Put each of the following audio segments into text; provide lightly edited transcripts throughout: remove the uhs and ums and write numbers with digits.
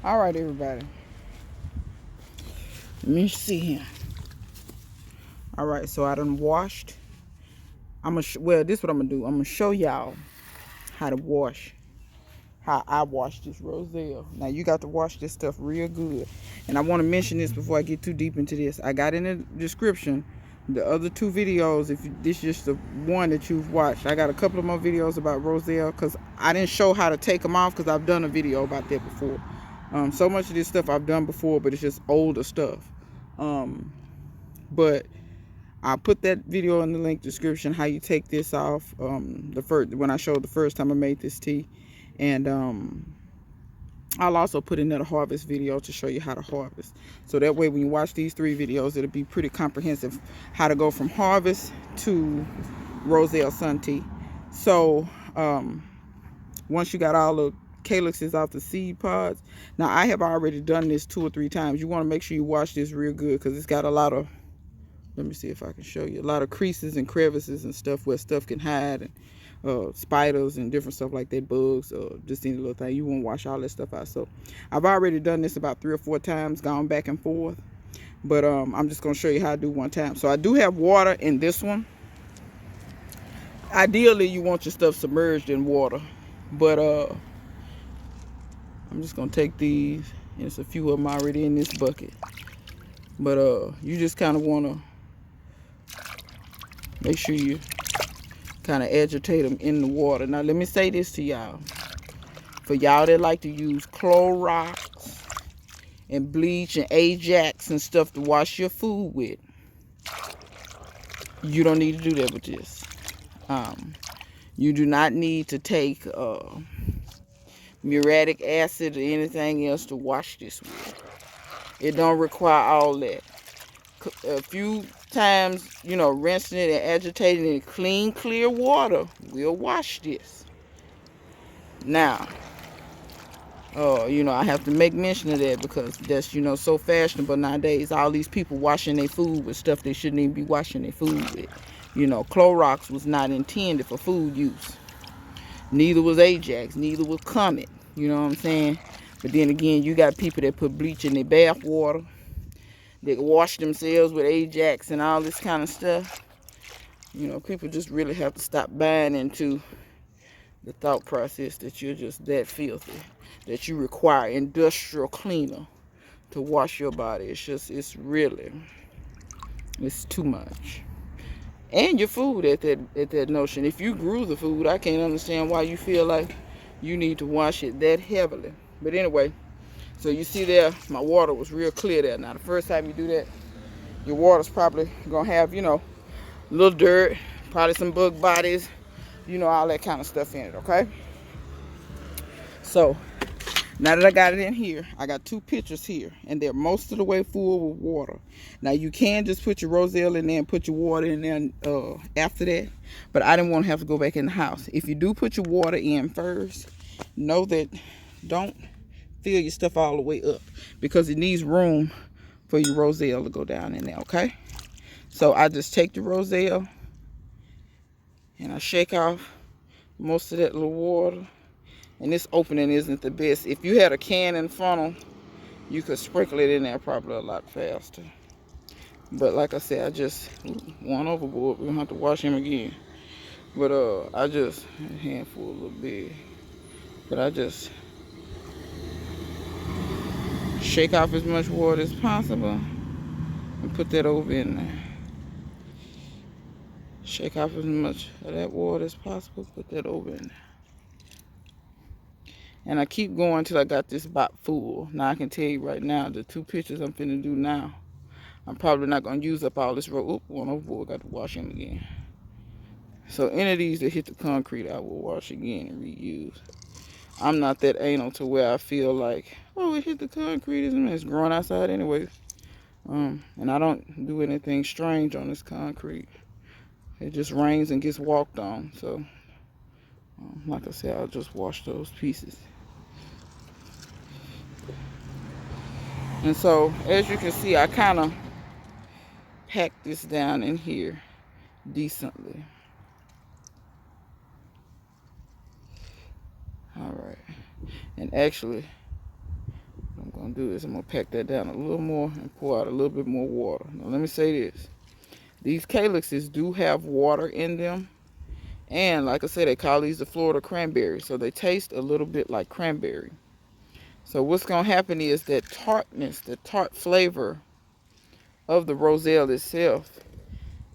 All right, everybody. Let me see here. All right, so I done washed. Well, this is what I'm gonna do. I'm gonna show y'all how to wash. How I wash this roselle. Now you got to wash this stuff real good. And I want to mention this before I get too deep into this. I got in the description the other two videos. If this is just the one that you've watched, I got a couple of more videos about roselle because I didn't show how to take them off because I've done a video about that before. So much of this stuff I've done before, but it's just older stuff. But I'll put that video in the link description how you take this off. When I showed the first time I made this tea. And I'll also put in a harvest video to show you how to harvest. So that way when you watch these 3 videos, it'll be pretty comprehensive how to go from harvest to roselle sun tea. So once you got all the calyxes off the seed pods, now I have already done this 2 or 3 times. You want to make sure you wash this real good because it's got a lot of, let me see if I can show you, a lot of creases and crevices and stuff where stuff can hide, and spiders and different stuff like that, bugs, just any little thing. You won't wash all that stuff out. So I've already done this about 3 or 4 times, gone back and forth, but I'm just going to show you how to do one time. So I do have water in this one. Ideally you want your stuff submerged in water, but I'm just going to take these, and there's a few of them already in this bucket, but you just kind of want to make sure you kind of agitate them in the water. Now let me say this to y'all. For y'all that like to use Clorox and bleach and Ajax and stuff to wash your food with, you don't need to do that with this. You do not need to take muriatic acid or anything else to wash this with. It don't require all that. A few times, rinsing it and agitating it in clean, clear water will wash this. Now, I have to make mention of that because that's, so fashionable nowadays. All these people washing their food with stuff they shouldn't even be washing their food with. Clorox was not intended for food use. Neither was Ajax, neither was Comet. You know what I'm saying? But then again, you got people that put bleach in their bath water. They wash themselves with Ajax and all this kind of stuff. People just really have to stop buying into the thought process that you're just that filthy, that you require industrial cleaner to wash your body. It's too much. And your food at that notion. If you grew the food, I can't understand why you feel like you need to wash it that heavily. But anyway, so you see there, my water was real clear there. Now the first time you do that, your water's probably gonna have, a little dirt, probably some bug bodies, all that kind of stuff in it, okay? So now that I got it in here, I got 2 pitchers here, and they're most of the way full with water. Now you can just put your roselle in there and put your water in there after that, but I didn't want to have to go back in the house. If you do put your water in first, know that don't fill your stuff all the way up because it needs room for your roselle to go down in there, okay? So I just take the roselle and I shake off most of that little water. And this opening isn't the best. If you had a can and funnel, you could sprinkle it in there probably a lot faster. But like I said, I just went overboard. We're gonna have to wash him again. But I just a handful a little big. But I just shake off as much water as possible and put that over in there. Shake off as much of that water as possible, put that over in there. And I keep going till I got this about full. Now I can tell you right now, the 2 pitchers I'm finna do now, I'm probably not gonna use up all this rope. Oop, one overboard, got to wash him again. So any of these that hit the concrete, I will wash again and reuse. I'm not that anal to where I feel like, oh, it hit the concrete, isn't it? It's growing outside anyway. And I don't do anything strange on this concrete. It just rains and gets walked on. So, like I said, I'll just wash those pieces. And so, as you can see, I kind of pack this down in here decently. All right. And actually, going to do is I'm going to pack that down a little more and pour out a little bit more water. Now, let me say this. These calyxes do have water in them. And like I said, they call these the Florida cranberry. So they taste a little bit like cranberry. So what's going to happen is that tartness, the tart flavor of the roselle itself,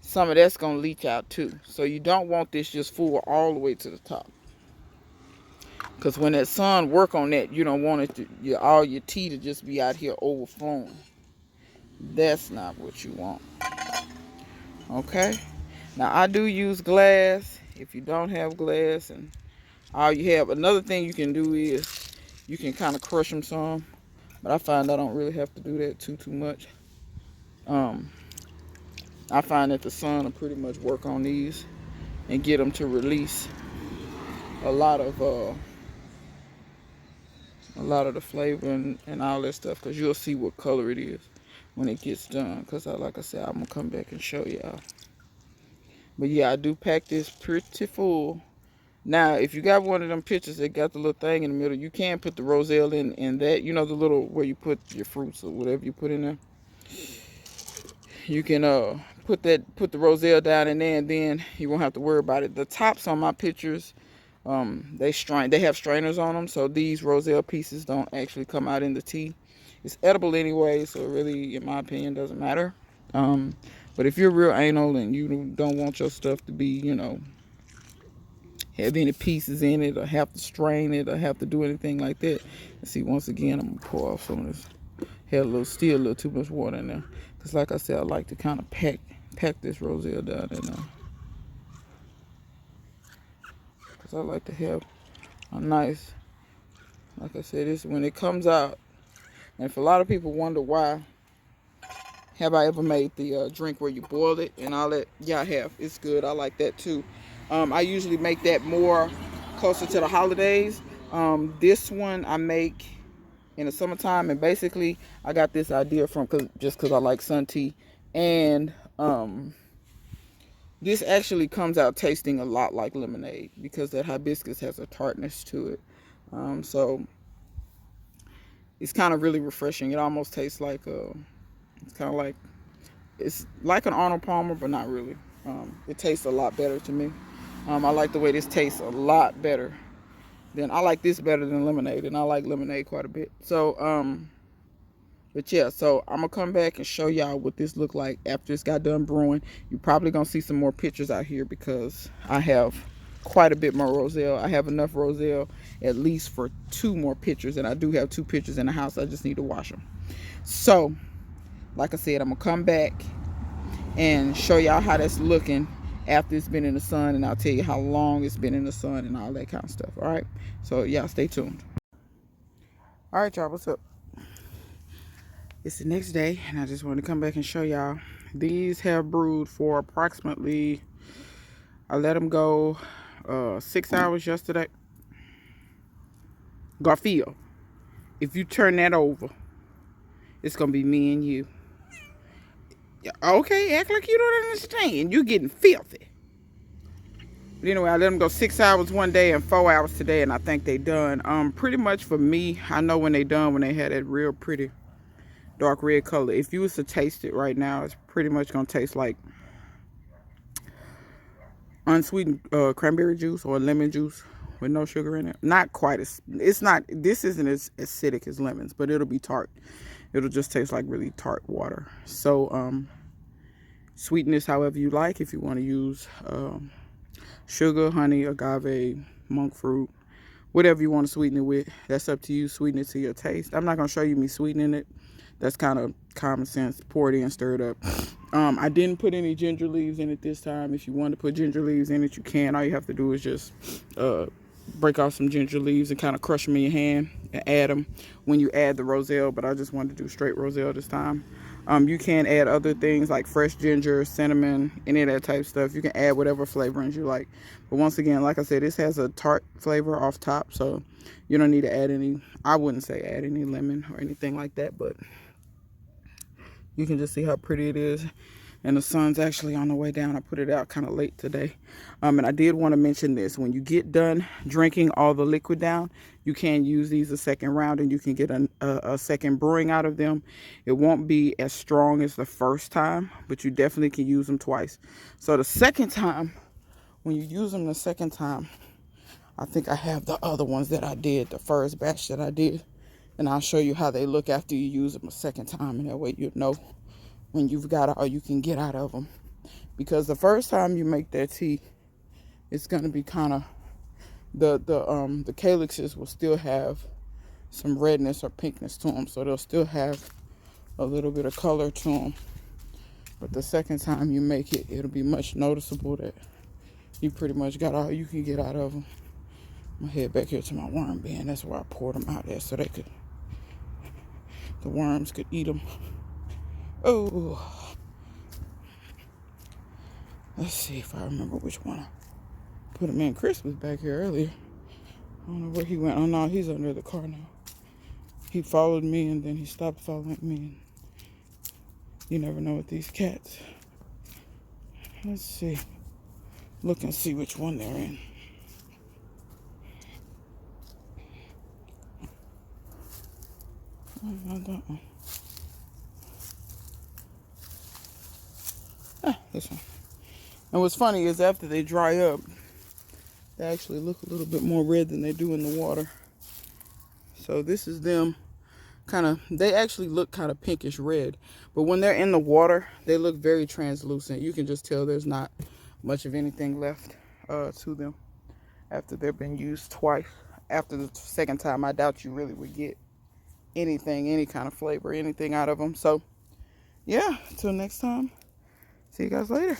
some of that's going to leach out too. So you don't want this just full all the way to the top. Because when that sun work on that, you don't want it to, all your tea to just be out here overflowing. That's not what you want. Okay. Now I do use glass. If you don't have glass and all you have, another thing you can do is you can kind of crush them some. But I find I don't really have to do that too much. I find that the sun will pretty much work on these and get them to release a lot of the flavor and all that stuff, because you'll see what color it is when it gets done. Because like I said, I'm gonna come back and show y'all. But yeah, I do pack this pretty full. Now if you got one of them pitchers that got the little thing in the middle, you can put the roselle in that, you know, the little where you put your fruits or whatever you put in there. You can put the roselle down in there, and then you won't have to worry about it. The tops on my pitchers, they have strainers on them, so these roselle pieces don't actually come out in the tea. It's edible anyway, so it really, in my opinion, doesn't matter. But if you're real anal and you don't want your stuff to be, you know, have any pieces in it or have to strain it or have to do anything like that, let's see, once again, I'm gonna pour off some of this. Had still a little too much water in there, because like I said, I like to kind of pack this roselle down in there. I like to have a nice, like I said, this when it comes out. And if a lot of people wonder why have I ever made the drink where you boil it and all that, yeah, I have. It's good. I like that too. I usually make that more closer to the holidays. This one I make in the summertime, and basically I got this idea from just because I like sun tea, and this actually comes out tasting a lot like lemonade because that hibiscus has a tartness to it. So it's kind of really refreshing. It almost tastes like it's like an Arnold Palmer, but not really. It tastes a lot better to me. I like the way this tastes a lot better I like this better than lemonade, and I like lemonade quite a bit. So but yeah, so I'm gonna come back and show y'all what this looked like after it's got done brewing. You're probably gonna see some more pictures out here because I have quite a bit more roselle. I have enough roselle at least for 2 more pitchers, and I do have 2 pitchers in the house. I just need to wash them. So like I said, I'm gonna come back and show y'all how that's looking after it's been in the sun, and I'll tell you how long it's been in the sun and all that kind of stuff. All right, so y'all stay tuned. All right, y'all, what's up? It's the next day, and I just wanted to come back and show y'all. These have brewed for approximately, I let them go 6 hours yesterday. Garfield, if you turn that over, it's gonna be me and you. Okay, act like you don't understand. You're getting filthy. But anyway, I let them go 6 hours one day and 4 hours today, and I think they done. Pretty much for me, I know when they done, when they had that real pretty dark red color. If you was to taste it right now, it's pretty much gonna taste like unsweetened cranberry juice or lemon juice with no sugar in it. Not quite as, it's not, this isn't as acidic as lemons, but it'll be tart. It'll just taste like really tart water. So sweeten this however you like. If you want to use sugar, honey, agave, monk fruit, whatever you want to sweeten it with, that's up to you. Sweeten it to your taste. I'm not gonna show you me sweetening it. That's kind of common sense. Pour it in, stir it up. I didn't put any ginger leaves in it this time. If you want to put ginger leaves in it, you can. All you have to do is just break off some ginger leaves and kind of crush them in your hand and add them when you add the roselle. But I just wanted to do straight roselle this time. You can add other things like fresh ginger, cinnamon, any of that type of stuff. You can add whatever flavorings you like. But once again, like I said, this has a tart flavor off top, so you don't need to add any, I wouldn't say add any lemon or anything like that, but you can just see how pretty it is. and the sun's actually on the way down. I put it out kind of late today. And I did want to mention this. When you get done drinking all the liquid down, you can use these a second round and you can get a second brewing out of them. It won't be as strong as the first time, but you definitely can use them twice. So the second time, when you use them the second time, I think I have the other ones that I did, the first batch that I did. And I'll show you how they look after you use them a second time. And that way you know when you've got all you can get out of them. Because the first time you make that tea, it's going to be kind of, the calyxes will still have some redness or pinkness to them. So they'll still have a little bit of color to them. But the second time you make it, it'll be much noticeable that you pretty much got all you can get out of them. I'm going to head back here to my worm bin. That's where I poured them out there so the worms could eat them. Oh, let's see if I remember which one I put him in. Chris was back here earlier. I don't know where he went. Oh no, he's under the car now. He followed me and then he stopped following me. You never know with these cats. Let's see. Look and see which one they're in. Oh, not that one. This one. And what's funny is after they dry up, they actually look a little bit more red than they do in the water. So this is them they actually look kind of pinkish red. But when they're in the water, they look very translucent. You can just tell there's not much of anything left to them after they've been used twice. After the second time, I doubt you really would get anything, any kind of flavor, anything out of them. So, yeah, until next time. See you guys later.